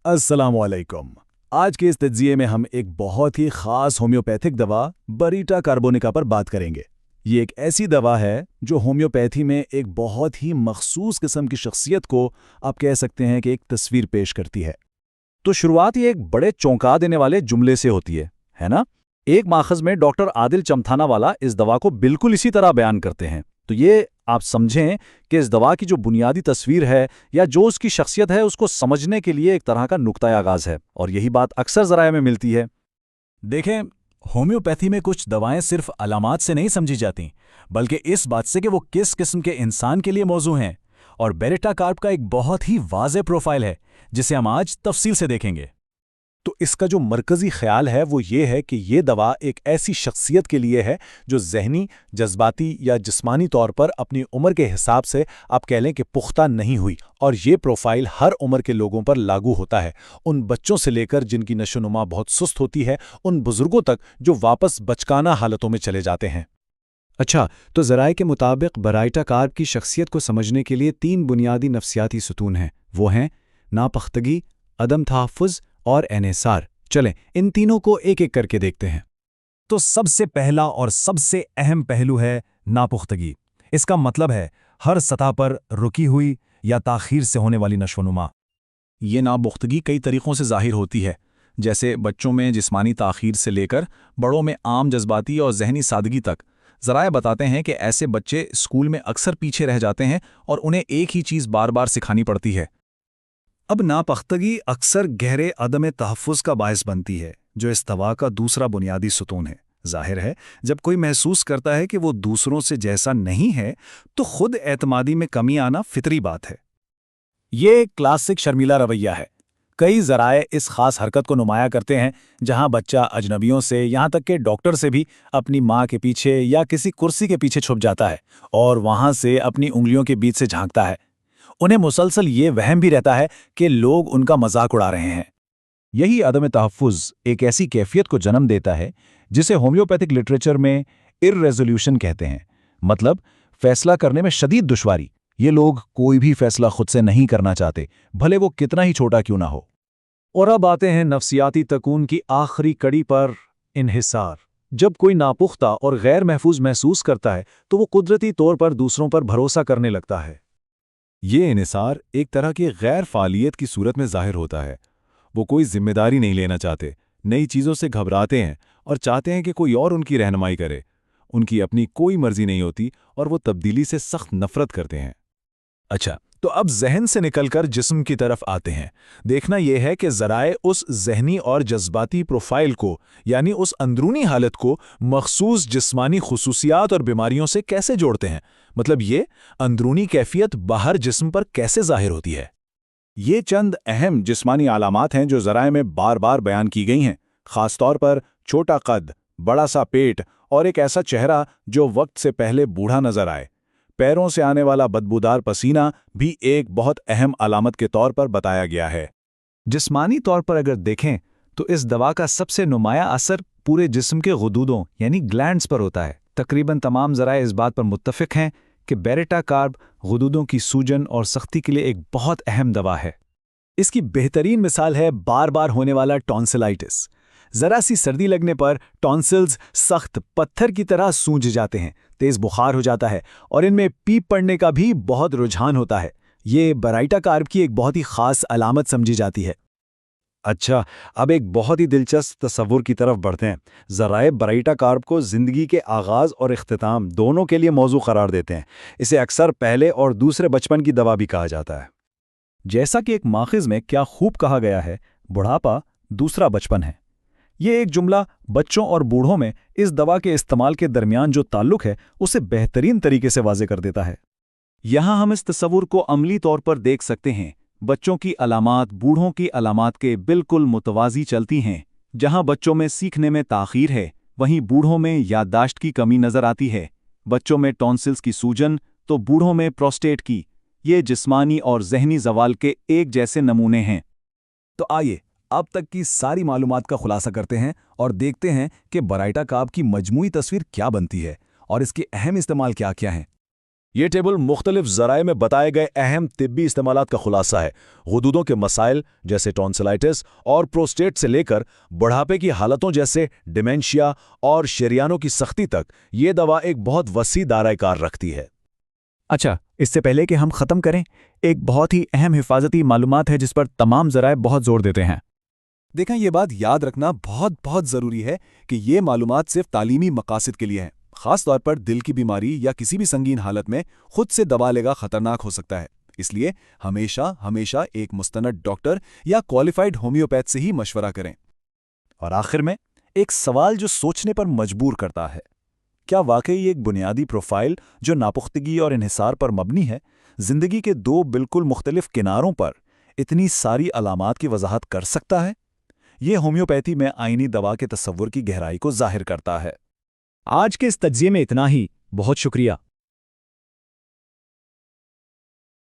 السلام علیکم۔ آج کے اس تجزیے میں ہم ایک بہت ہی خاص ہومیوپیتھک دوا بریٹا کاربونیکا پر بات کریں گے۔ یہ ایک ایسی دوا ہے جو ہومیوپیتھی میں ایک بہت ہی مخصوص قسم کی شخصیت کو آپ کہہ سکتے ہیں کہ ایک تصویر پیش کرتی ہے۔ تو شروعات یہ ایک بڑے چونکا دینے والے جملے سے ہوتی ہے نا؟ ایک ماخذ میں ڈاکٹر عادل چمتھانہ والا اس دوا کو بالکل اسی طرح بیان کرتے ہیں۔ تو یہ آپ سمجھیں کہ اس دوا کی جو بنیادی تصویر ہے یا جو اس کی شخصیت ہے اس کو سمجھنے کے لیے ایک طرح کا نقطۂ آغاز ہے، اور یہی بات اکثر ذرائع میں ملتی ہے۔ دیکھیں، ہومیوپیتھی میں کچھ دوائیں صرف علامات سے نہیں سمجھی جاتیں، بلکہ اس بات سے کہ وہ کس قسم کے انسان کے لیے موزوں ہیں، اور بیریٹا کارب کا ایک بہت ہی واضح پروفائل ہے جسے ہم آج تفصیل سے دیکھیں گے۔ تو اس کا جو مرکزی خیال ہے وہ یہ ہے کہ یہ دوا ایک ایسی شخصیت کے لیے ہے جو ذہنی، جذباتی یا جسمانی طور پر اپنی عمر کے حساب سے آپ کہہ لیں کہ پختہ نہیں ہوئی، اور یہ پروفائل ہر عمر کے لوگوں پر لاگو ہوتا ہے، ان بچوں سے لے کر جن کی نشو و نما بہت سست ہوتی ہے، ان بزرگوں تک جو واپس بچکانہ حالتوں میں چلے جاتے ہیں۔ اچھا، تو ذرائع کے مطابق برائٹا کارب کی شخصیت کو سمجھنے کے لیے 3 بنیادی نفسیاتی ستون ہیں، وہ ہیں ناپختگی، عدم تحفظ اور انحصار۔ چلیں ان تینوں کو ایک ایک کر کے دیکھتے ہیں۔ تو سب سے پہلا اور سب سے اہم پہلو ہے ناپختگی۔ اس کا مطلب ہے ہر سطح پر رکی ہوئی یا تاخیر سے ہونے والی نشو و نما۔ یہ ناپختگی کئی طریقوں سے ظاہر ہوتی ہے، جیسے بچوں میں جسمانی تاخیر سے لے کر بڑوں میں عام جذباتی اور ذہنی سادگی تک۔ ذرائع بتاتے ہیں کہ ایسے بچے اسکول میں اکثر پیچھے رہ جاتے ہیں اور انہیں ایک ہی چیز بار بار سکھانی پڑتی ہے۔ اب ناپختگی اکثر گہرے عدم تحفظ کا باعث بنتی ہے، جو اس دوا کا دوسرا بنیادی ستون ہے۔ ظاہر ہے، جب کوئی محسوس کرتا ہے کہ وہ دوسروں سے جیسا نہیں ہے تو خود اعتمادی میں کمی آنا فطری بات ہے۔ یہ کلاسک شرمیلا رویہ ہے۔ کئی ذرائع اس خاص حرکت کو نمایاں کرتے ہیں جہاں بچہ اجنبیوں سے، یہاں تک کہ ڈاکٹر سے بھی اپنی ماں کے پیچھے یا کسی کرسی کے پیچھے چھپ جاتا ہے اور وہاں سے اپنی انگلیوں کے بیچ سے جھانکتا ہے۔ انہیں مسلسل یہ وہم بھی رہتا ہے کہ لوگ ان کا مذاق اڑا رہے ہیں۔ یہی عدم تحفظ ایک ایسی کیفیت کو جنم دیتا ہے جسے ہومیوپیتھک لٹریچر میں ارریزولوشن کہتے ہیں، مطلب فیصلہ کرنے میں شدید دشواری۔ یہ لوگ کوئی بھی فیصلہ خود سے نہیں کرنا چاہتے، بھلے وہ کتنا ہی چھوٹا کیوں نہ ہو۔ اور اب آتے ہیں نفسیاتی تکون کی آخری کڑی پر، انحصار۔ جب کوئی ناپختہ اور غیر محفوظ محسوس کرتا ہے تو وہ قدرتی طور پر دوسروں پر بھروسہ کرنے لگتا ہے۔ یہ انحصار ایک طرح کی غیر فعالیت کی صورت میں ظاہر ہوتا ہے۔ وہ کوئی ذمہ داری نہیں لینا چاہتے، نئی چیزوں سے گھبراتے ہیں اور چاہتے ہیں کہ کوئی اور ان کی رہنمائی کرے۔ ان کی اپنی کوئی مرضی نہیں ہوتی اور وہ تبدیلی سے سخت نفرت کرتے ہیں۔ اچھا، تو اب ذہن سے نکل کر جسم کی طرف آتے ہیں۔ دیکھنا یہ ہے کہ ذرائع اس ذہنی اور جذباتی پروفائل کو، یعنی اس اندرونی حالت کو مخصوص جسمانی خصوصیات اور بیماریوں سے کیسے جوڑتے ہیں، مطلب یہ اندرونی کیفیت باہر جسم پر کیسے ظاہر ہوتی ہے۔ یہ چند اہم جسمانی علامات ہیں جو ذرائع میں بار بار بیان کی گئی ہیں، خاص طور پر چھوٹا قد، بڑا سا پیٹ اور ایک ایسا چہرہ جو وقت سے پہلے بوڑھا نظر آئے۔ پیروں سے آنے والا بدبودار پسینہ بھی ایک بہت اہم علامت کے طور پر بتایا گیا ہے۔ جسمانی طور پر اگر دیکھیں تو اس دوا کا سب سے نمایاں اثر پورے جسم کے غدودوں یعنی گلینڈز پر ہوتا ہے۔ تقریباً تمام ذرائع اس بات پر متفق ہیں کہ بیریٹا کارب غدودوں کی سوجن اور سختی کے لیے ایک بہت اہم دوا ہے۔ اس کی بہترین مثال ہے بار بار ہونے والا ٹونسلائٹس۔ ذرا سی سردی لگنے پر ٹونسلز سخت پتھر کی طرح سونج جاتے ہیں، تیز بخار ہو جاتا ہے اور ان میں پیپ پڑنے کا بھی بہت رجحان ہوتا ہے۔ یہ برائٹا کارب کی ایک بہت ہی خاص علامت سمجھی جاتی ہے۔ اچھا، اب ایک بہت ہی دلچسپ تصور کی طرف بڑھتے ہیں۔ ذرائع برائٹا کارب کو زندگی کے آغاز اور اختتام دونوں کے لیے موضوع قرار دیتے ہیں۔ اسے اکثر پہلے اور دوسرے بچپن کی دوا بھی کہا جاتا ہے۔ جیسا کہ ایک ماخذ میں کیا خوب کہا گیا ہے، بڑھاپا دوسرا بچپن ہے۔ یہ ایک جملہ بچوں اور بوڑھوں میں اس دوا کے استعمال کے درمیان جو تعلق ہے اسے بہترین طریقے سے واضح کر دیتا ہے۔ یہاں ہم اس تصور کو عملی طور پر دیکھ سکتے ہیں۔ بچوں کی علامات بوڑھوں کی علامات کے بالکل متوازی چلتی ہیں۔ جہاں بچوں میں سیکھنے میں تاخیر ہے، وہیں بوڑھوں میں یادداشت کی کمی نظر آتی ہے۔ بچوں میں ٹونسلز کی سوجن تو بوڑھوں میں پروسٹیٹ کی۔ یہ جسمانی اور ذہنی زوال کے ایک جیسے نمونے ہیں۔ تو آئیے اب تک کی ساری معلومات کا خلاصہ کرتے ہیں اور دیکھتے ہیں کہ برائٹا کارب کی مجموعی تصویر کیا بنتی ہے اور اس کے اہم استعمال کیا کیا ہیں۔ یہ ٹیبل مختلف ذرائع میں بتائے گئے اہم طبی استعمالات کا خلاصہ ہے۔ غدودوں کے مسائل جیسے ٹونسلائٹس اور پروسٹیٹ سے لے کر بڑھاپے کی حالتوں جیسے ڈیمنشیا اور شریانوں کی سختی تک یہ دوا ایک بہت وسیع دائرۂ کار رکھتی ہے۔ اچھا، اس سے پہلے کہ ہم ختم کریں، ایک بہت ہی اہم حفاظتی معلومات ہے جس پر تمام ذرائع بہت زور دیتے ہیں۔ دیکھیں، یہ بات یاد رکھنا بہت ضروری ہے کہ یہ معلومات صرف تعلیمی مقاصد کے لیے ہیں۔ خاص طور پر دل کی بیماری یا کسی بھی سنگین حالت میں خود سے دوا لینا خطرناک ہو سکتا ہے، اس لیے ہمیشہ ایک مستند ڈاکٹر یا کوالیفائڈ ہومیوپیتھ سے ہی مشورہ کریں۔ اور آخر میں ایک سوال جو سوچنے پر مجبور کرتا ہے، کیا واقعی ایک بنیادی پروفائل جو ناپختگی اور انحصار پر مبنی ہے، زندگی کے دو بالکل مختلف کناروں پر اتنی ساری علامات کی وضاحت کر سکتا ہے؟ یہ ہومیوپیتھی میں آئینی دوا کے تصور کی گہرائی کو ظاہر کرتا ہے۔ آج کے اس تجزیے میں اتنا ہی، بہت شکریہ۔